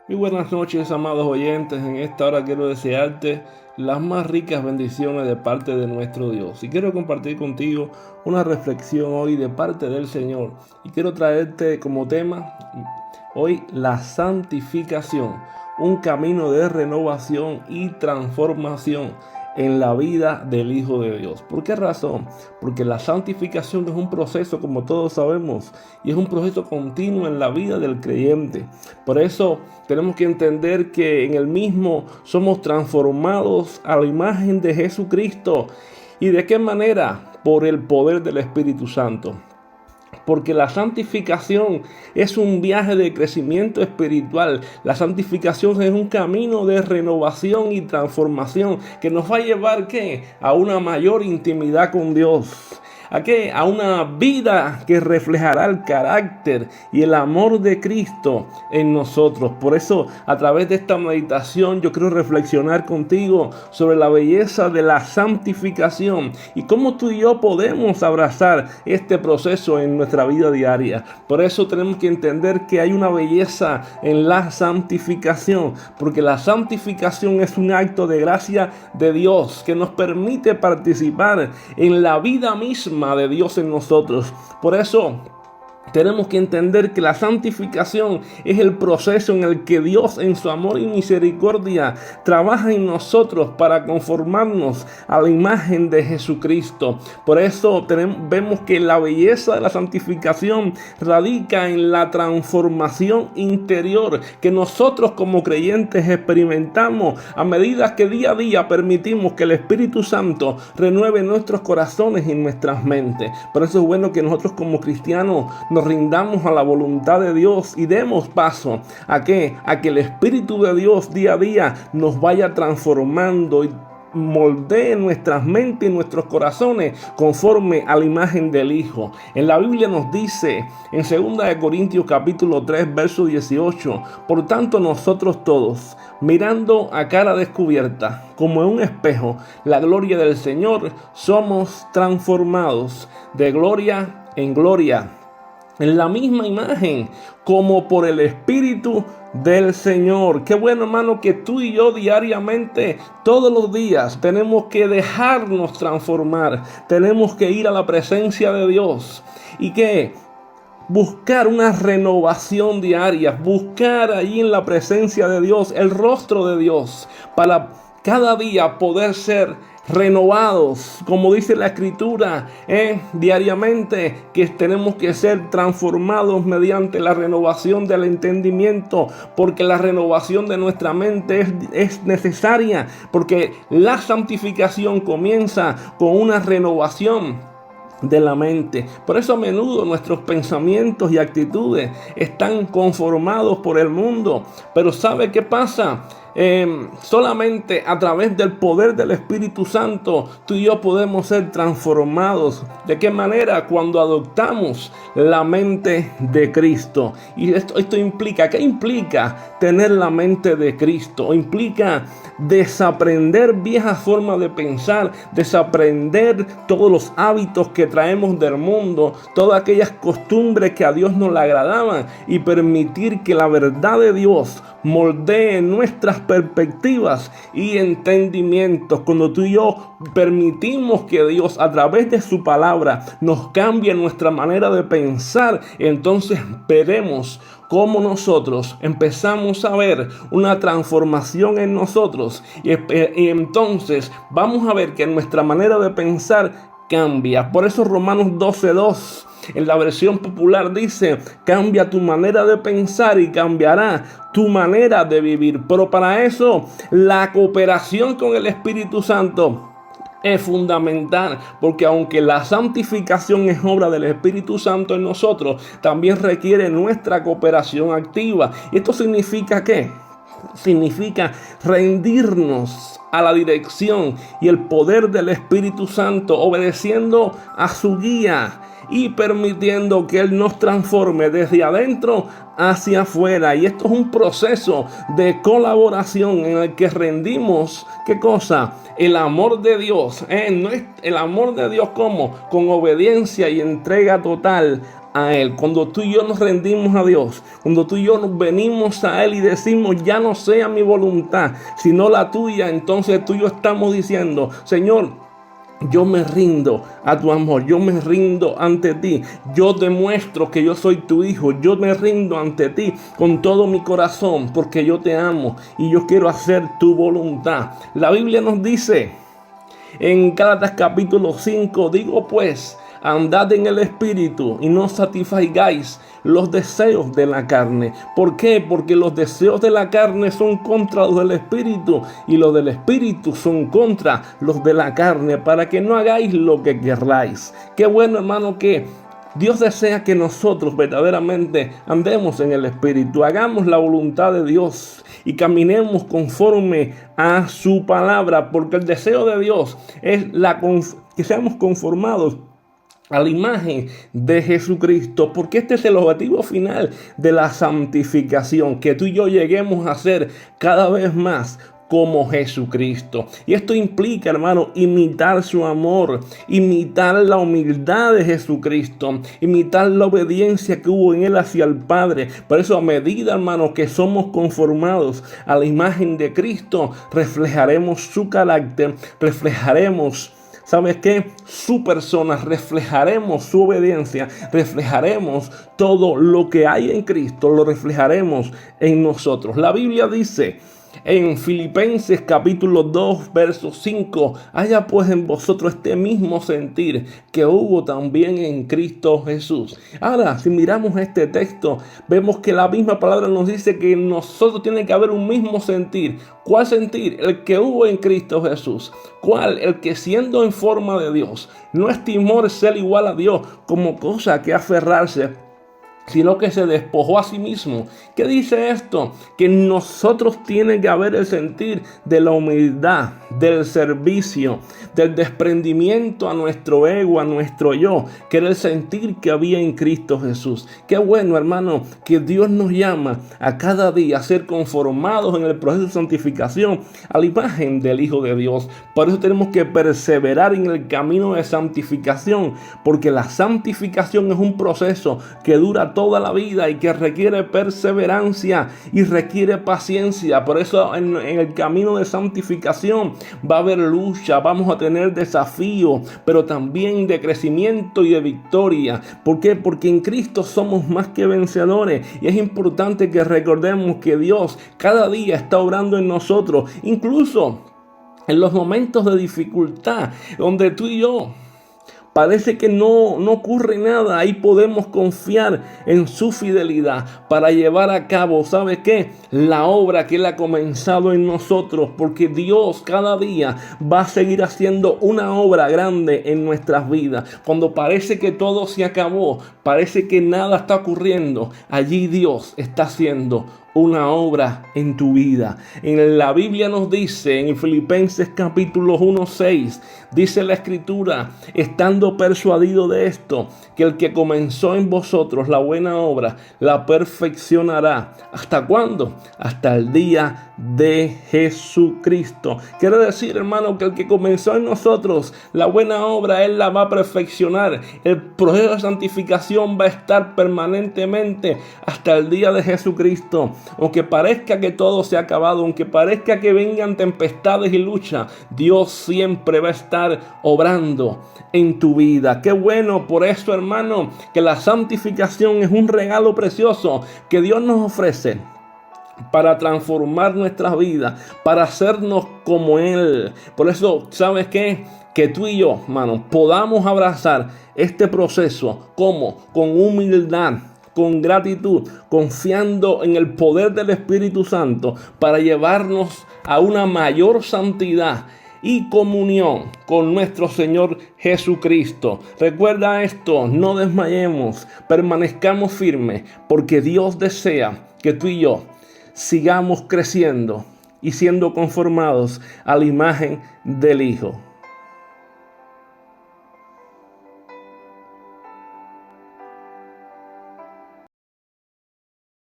Muy buenas noches, amados oyentes. En esta hora quiero desearte las más ricas bendiciones de parte de nuestro Dios. Y quiero compartir contigo una reflexión hoy de parte del Señor. Y quiero traerte como tema hoy la santificación, un camino de renovación y transformación en la vida del Hijo de Dios. ¿Por qué razón? Porque la santificación es un proceso, como todos sabemos, y es un proceso continuo en la vida del creyente. Por eso tenemos que entender que en el mismo somos transformados a la imagen de Jesucristo. ¿Y de qué manera? Por el poder del Espíritu Santo. Porque la santificación es un viaje de crecimiento espiritual. La santificación es un camino de renovación y transformación que nos va a llevar ¿qué? A una mayor intimidad con Dios. ¿A qué? A una vida que reflejará el carácter y el amor de Cristo en nosotros. Por eso, a través de esta meditación, yo quiero reflexionar contigo sobre la belleza de la santificación y cómo tú y yo podemos abrazar este proceso en nuestra vida diaria. Por eso tenemos que entender que hay una belleza en la santificación, porque la santificación es un acto de gracia de Dios que nos permite participar en la vida misma de Dios en nosotros. Por eso tenemos que entender que la santificación es el proceso en el que Dios en su amor y misericordia trabaja en nosotros para conformarnos a la imagen de Jesucristo. Por eso vemos que la belleza de la santificación radica en la transformación interior que nosotros como creyentes experimentamos a medida que día a día permitimos que el Espíritu Santo renueve nuestros corazones y nuestras mentes. Por eso es bueno que nosotros como cristianos nos rindamos a la voluntad de Dios y demos paso a que el Espíritu de Dios día a día nos vaya transformando y moldee nuestras mentes y nuestros corazones conforme a la imagen del Hijo. En la Biblia nos dice en 2 Corintios capítulo 3 verso 18: por tanto nosotros todos, mirando a cara descubierta como en un espejo la gloria del Señor, somos transformados de gloria en gloria en la misma imagen, como por el Espíritu del Señor. Qué bueno, hermano, que tú y yo diariamente, todos los días, tenemos que dejarnos transformar. Tenemos que ir a la presencia de Dios. ¿Y qué? Buscar una renovación diaria. Buscar allí en la presencia de Dios, el rostro de Dios, para cada día poder ser renovados, como dice la Escritura, diariamente, que tenemos que ser transformados mediante la renovación del entendimiento, porque la renovación de nuestra mente es necesaria, porque la santificación comienza con una renovación de la mente. Por eso a menudo nuestros pensamientos y actitudes están conformados por el mundo. Pero ¿sabe qué pasa? Solamente a través del poder del Espíritu Santo tú y yo podemos ser transformados. ¿De qué manera? Cuando adoptamos la mente de Cristo. Y esto implica, ¿qué implica tener la mente de Cristo? Implica desaprender viejas formas de pensar, desaprender todos los hábitos que traemos del mundo, todas aquellas costumbres que a Dios no le agradaban, y permitir que la verdad de Dios moldee nuestras perspectivas y entendimientos. Cuando tú y yo permitimos que Dios a través de su palabra nos cambie nuestra manera de pensar, entonces veremos cómo nosotros empezamos a ver una transformación en nosotros y entonces vamos a ver que nuestra manera de pensar cambia. Por eso Romanos 12:2 en la versión popular dice: cambia tu manera de pensar y cambiará tu manera de vivir. Pero para eso la cooperación con el Espíritu Santo es fundamental, porque aunque la santificación es obra del Espíritu Santo en nosotros, también requiere nuestra cooperación activa. ¿Y esto significa qué? Significa rendirnos a la dirección y el poder del Espíritu Santo, obedeciendo a su guía y permitiendo que Él nos transforme desde adentro hacia afuera. Y esto es un proceso de colaboración en el que rendimos, ¿qué cosa? El amor de Dios. No es el amor de Dios como con obediencia y entrega total a Él, cuando tú y yo nos rendimos a Dios, cuando tú y yo nos venimos a Él y decimos, ya no sea mi voluntad, sino la tuya, entonces tú y yo estamos diciendo, Señor, yo me rindo a tu amor, yo me rindo ante ti, yo demuestro que yo soy tu hijo, yo me rindo ante ti con todo mi corazón porque yo te amo y yo quiero hacer tu voluntad. La Biblia nos dice en Gálatas capítulo 5, digo pues, andad en el Espíritu y no satisfagáis los deseos de la carne. ¿Por qué? Porque los deseos de la carne son contra los del Espíritu y los del Espíritu son contra los de la carne, para que no hagáis lo que querráis. Qué bueno, hermano, que Dios desea que nosotros verdaderamente andemos en el Espíritu, hagamos la voluntad de Dios y caminemos conforme a su palabra, porque el deseo de Dios es que seamos conformados a la imagen de Jesucristo, porque este es el objetivo final de la santificación, que tú y yo lleguemos a ser cada vez más como Jesucristo. Y esto implica, hermano, imitar su amor, imitar la humildad de Jesucristo, imitar la obediencia que hubo en Él hacia el Padre. Por eso, a medida, hermano, que somos conformados a la imagen de Cristo, reflejaremos su carácter, reflejaremos, ¿sabes qué? Su persona, reflejaremos su obediencia, reflejaremos todo lo que hay en Cristo, lo reflejaremos en nosotros. La Biblia dice en Filipenses capítulo 2, verso 5, haya pues en vosotros este mismo sentir que hubo también en Cristo Jesús. Ahora, si miramos este texto, vemos que la misma palabra nos dice que en nosotros tiene que haber un mismo sentir. ¿Cuál sentir? El que hubo en Cristo Jesús. ¿Cuál? El que siendo en forma de Dios, no estimó ser igual a Dios como cosa que aferrarse, sino que se despojó a sí mismo. ¿Qué dice esto? Que en nosotros tiene que haber el sentir de la humildad, del servicio, del desprendimiento a nuestro ego, a nuestro yo, que era el sentir que había en Cristo Jesús. Qué bueno, hermano, que Dios nos llama a cada día a ser conformados en el proceso de santificación a la imagen del Hijo de Dios. Por eso tenemos que perseverar en el camino de santificación, porque la santificación es un proceso que dura toda la vida y que requiere perseverancia y requiere paciencia. Por eso en el camino de santificación va a haber lucha, vamos a tener desafío, pero también de crecimiento y de victoria. ¿Por qué? Porque en Cristo somos más que vencedores, y es importante que recordemos que Dios cada día está obrando en nosotros, incluso en los momentos de dificultad, donde tú y yo parece que no ocurre nada. Ahí podemos confiar en su fidelidad para llevar a cabo, ¿sabe qué? La obra que Él ha comenzado en nosotros, porque Dios cada día va a seguir haciendo una obra grande en nuestras vidas. Cuando parece que todo se acabó, parece que nada está ocurriendo, allí Dios está haciendo una obra en tu vida. En la Biblia nos dice, en Filipenses capítulo 1:6, dice la Escritura, estando persuadido de esto, que el que comenzó en vosotros la buena obra, la perfeccionará. ¿Hasta cuándo? Hasta el día de Jesucristo. Quiere decir, hermano, que el que comenzó en nosotros la buena obra, Él la va a perfeccionar. El proceso de santificación va a estar permanentemente hasta el día de Jesucristo. Aunque parezca que todo se ha acabado, aunque parezca que vengan tempestades y lucha, Dios siempre va a estar obrando en tu vida. Qué bueno, por eso, hermano, que la santificación es un regalo precioso que Dios nos ofrece para transformar nuestras vidas, para hacernos como Él. Por eso, ¿sabes qué? Que tú y yo, hermano, podamos abrazar este proceso como con humildad, con gratitud, confiando en el poder del Espíritu Santo para llevarnos a una mayor santidad y comunión con nuestro Señor Jesucristo. Recuerda esto, no desmayemos, permanezcamos firmes, porque Dios desea que tú y yo sigamos creciendo y siendo conformados a la imagen del Hijo.